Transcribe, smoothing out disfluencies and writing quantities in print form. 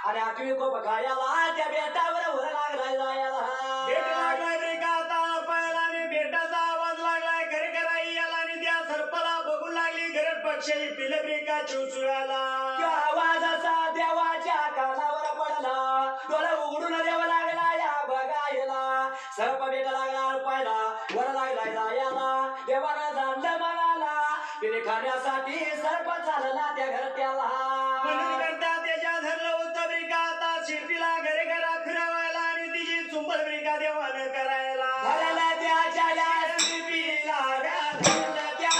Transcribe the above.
आणि आठवी को बघायला त्या बेटावर वर लागलाय जायला बेट लागलाय रे का आता पायाला आणि बेटाचा आवाज लागलाय घर घराई याला आणि त्या सर्पाला बघू लागली घरट पक्षी पिलबरी का चुचुळाला त्या आवाजाचा देवाच्या कानावर पडला डोळा उघडून देव लागला या बघायला सर्प बेटा लागला पायला वर लागलाय जायला देवाला जाणलं म्हणाला तिने खाण्यासाठी सर्प चालला त्या घरट्याला म्हणून करता त्याच्या धरलं होतं ब्रिका आता शिर्डीला घरे घरा फिरवायला आणि तिची चुंबल ब्रिका देवानं करायला धरलं त्याच्या या शिर्डीला धरलं त्याच्या